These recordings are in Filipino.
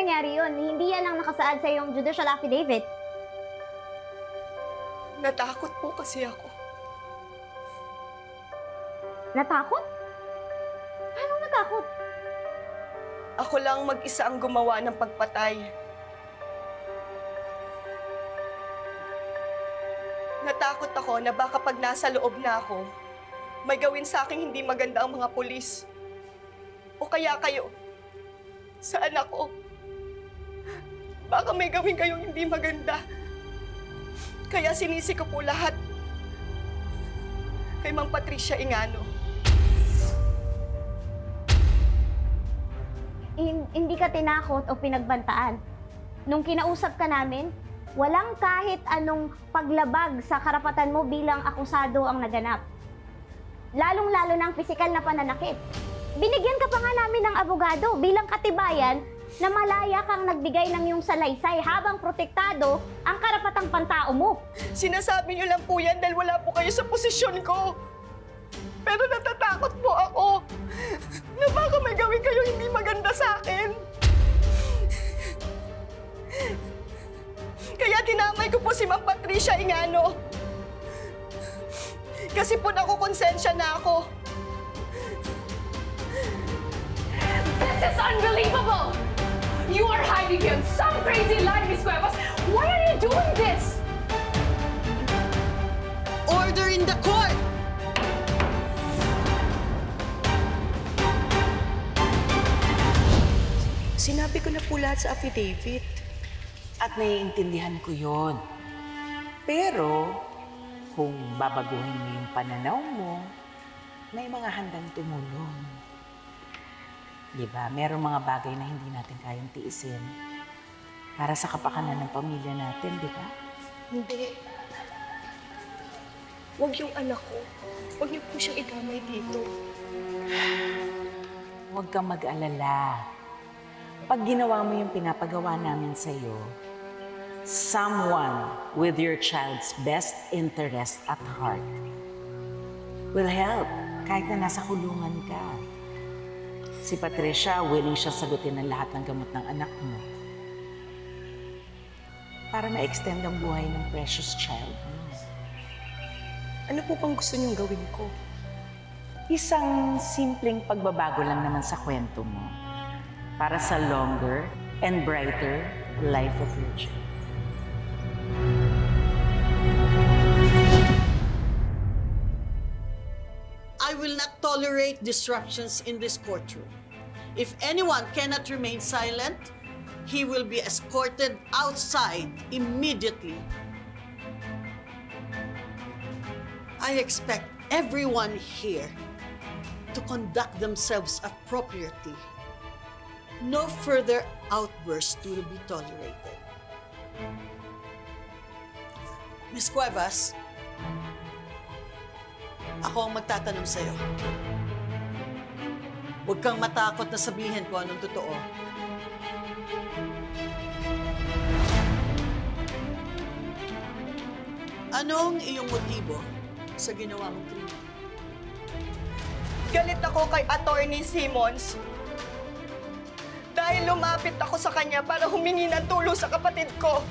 nangyari yun. Hindi yan ang nakasaad sa iyong judicial affidavit. Natakot po kasi ako. Natakot? Paano natakot? Ako lang mag-isa ang gumawa ng pagpatay. Natakot ako na baka pag nasa loob na ako, may gawin sa akin hindi maganda ang mga pulis. O kaya kayo, sa anak ko. Baka may gawin kayong hindi maganda. Kaya sinisi ko po lahat kay Mang Patricia Ingano. Hindi ka tinakot o pinagbantaan. Nung kinausap ka namin, walang kahit anong paglabag sa karapatan mo bilang akusado ang naganap. Lalong-lalo ng pisikal na pananakit. Binigyan ka pa nga namin ng abogado bilang katibayan na malaya kang nagbigay ng iyong salaysay habang protektado ang karapatang pantao mo. Sinasabi niyo lang po yan dahil wala po kayo sa posisyon ko. Pero natatakot po ako na baka may gawin kayo hindi maganda sa akin. Kaya dinamay ko po si Mang Patricia Ingano. Kasi po nakukonsensya na ako. This is unbelievable! You are hiding behind some crazy lie, Miss Cuevas. Why are you doing this? Order in the court! Sinabi ko na po lahat sa affidavit. At naiintindihan ko yon. Pero, kung babaguhin mo yung pananaw mo, may mga handang tumulong. Diba? Merong mga bagay na hindi natin kayang tiisin para sa kapakanan ng pamilya natin, di ba? Hindi. Huwag yung anak ko. Huwag niyo po siyang idamay dito. Huwag kang mag-alala. Pag ginawa mo yung pinapagawa namin sa'yo, someone with your child's best interest at heart will help kahit na nasa kulungan ka. Si Patricia, willing siya sagutin ang lahat ng gamot ng anak mo para ma-extend ang buhay ng precious child mo. Ano po bang gusto niyong gawin ko? Isang simpleng pagbabago lang naman sa kwento mo para sa longer and brighter life of your child. I will not tolerate disruptions in this courtroom. If anyone cannot remain silent, he will be escorted outside immediately. I expect everyone here to conduct themselves appropriately. No further outbursts to be tolerated. Ms. Cuevas, ako ang magtatanong sa'yo. Huwag kang matakot na sabihin kung anong totoo. Anong iyong motibo sa ginawa mong krimen? Galit ako kay Attorney Simmons. Dahil lumapit ako sa kanya para humingi ng tulong sa kapatid ko.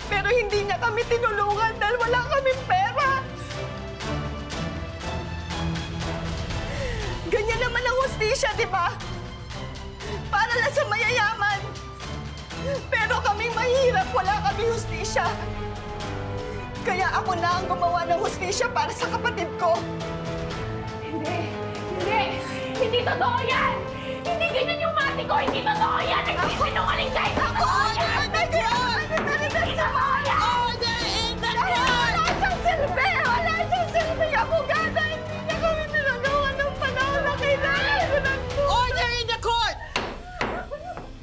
Pero hindi niya kami tinulungan dahil wala kaming pera. Ganyan naman ang hustisya, di ba? Para lang sa mayayaman. Pero kaming mahirap, wala kaming hustisya. Kaya ako na ang gumawa ng hustisya para sa kapatid ko. Hindi! Hindi! Hindi totoo yan! Hindi ganyan yung mati ko! Hindi totoo yan! Nagsisinungaling ka! Hindi totoo yan! Hindi totoo yan! Order in the court! Wala siyang silbi! Wala siyang silbi! Abogada! Hindi niya kami nilagawa ng panahon na kailangan ko ng Order in the court!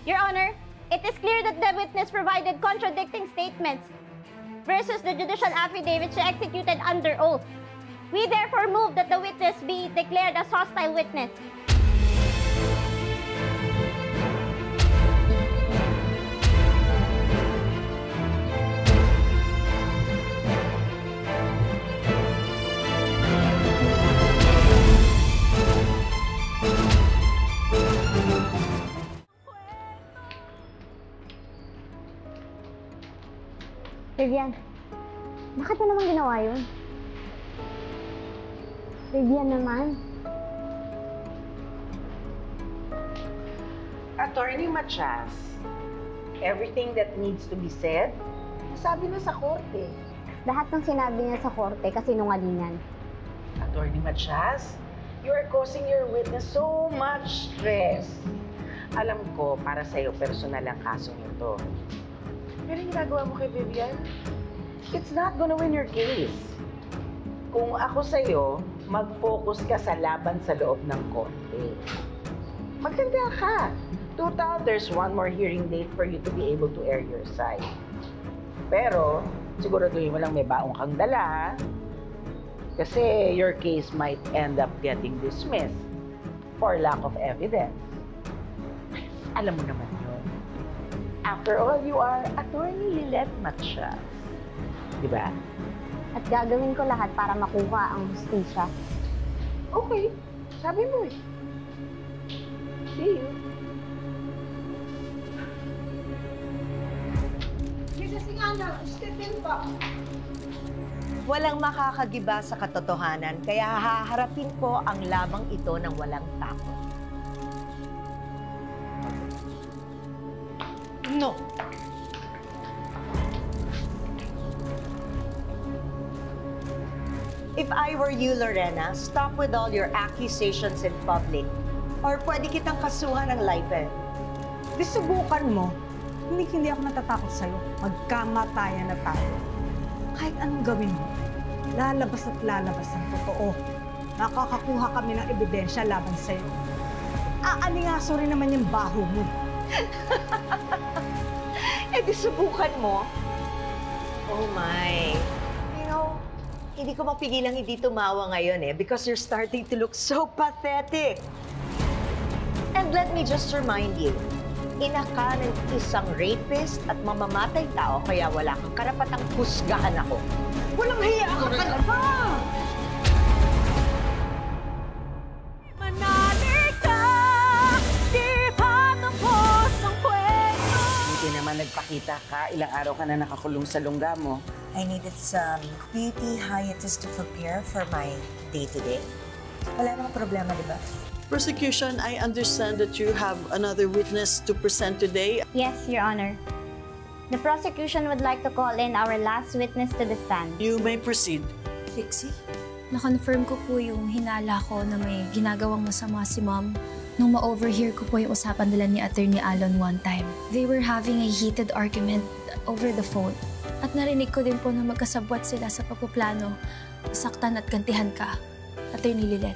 Your Honor, it is clear that the witness provided contradicting statements versus the judicial affidavit she executed under oath. We therefore move that the witness be declared as hostile witness. Vivian, bakit mo naman ginawa yun? Vivian naman. Attorney Matias, everything that needs to be said, sabi na sa korte. Lahat ng sinabi niya sa korte kasi nungalingan. Attorney Matias, you are causing your witness so much stress. Alam ko, para sa'yo, personal ang kasong ito. Pero yung ginagawa mo kay Vivian, it's not gonna win your case. Kung ako sa'yo, mag-focus ka sa laban sa loob ng korte. Maganda ka. Total, there's one more hearing date for you to be able to air your side. Pero, siguraduhin mo lang may baong kang dala, ha? Kasi your case might end up getting dismissed for lack of evidence. Alam mo naman yun. After all, you are Attorney Lilet Matias. Diba? At gagawin ko lahat para makuha ang hustisya. Okay. Sabi mo eh. See you. Walang makakagiba sa katotohanan, kaya haharapin ko ang labang ito ng walang takot. No. If I were you, Lorena, stop with all your accusations in public. Or pwede kitang kasuhan ng libel. Di subukan mo. Hindi ako natatakot sa'yo. Magkamatayan na tayo. Kahit anong gawin mo, lalabas at lalabas ang totoo. Nakakakuha kami ng ebidensya laban sa'yo. Aalingaso rin naman yung baho mo. Eh di subukan mo. Oh my. You know, hindi ko mapigilang hindi tumawa ngayon eh because you're starting to look so pathetic. And let me just remind you, ina ka ng isang rapist at mamamatay tao kaya wala kang karapatang husgahan ako. Walang hiya ka talaga! Manali ka, di pa tapos ang kwento. Buti naman nagpakita ka. Ilang araw ka na nakakulong sa lungga mo. I needed some beauty hiatus to prepare for my day-to-day. Wala namang problema, di ba? Prosecution, I understand that you have another witness to present today. Yes, Your Honor. The prosecution would like to call in our last witness to the stand. You may proceed. Trixie, na-confirm ko po yung hinala ko na may ginagawang masama si Mom nung ma-overhear ko po yung usapan nila ni Attorney Alon one time. They were having a heated argument over the phone. At narinig ko din po na magkasabwat sila sa pagpaplano, saktan at gantihan ka, Attorney Lilet.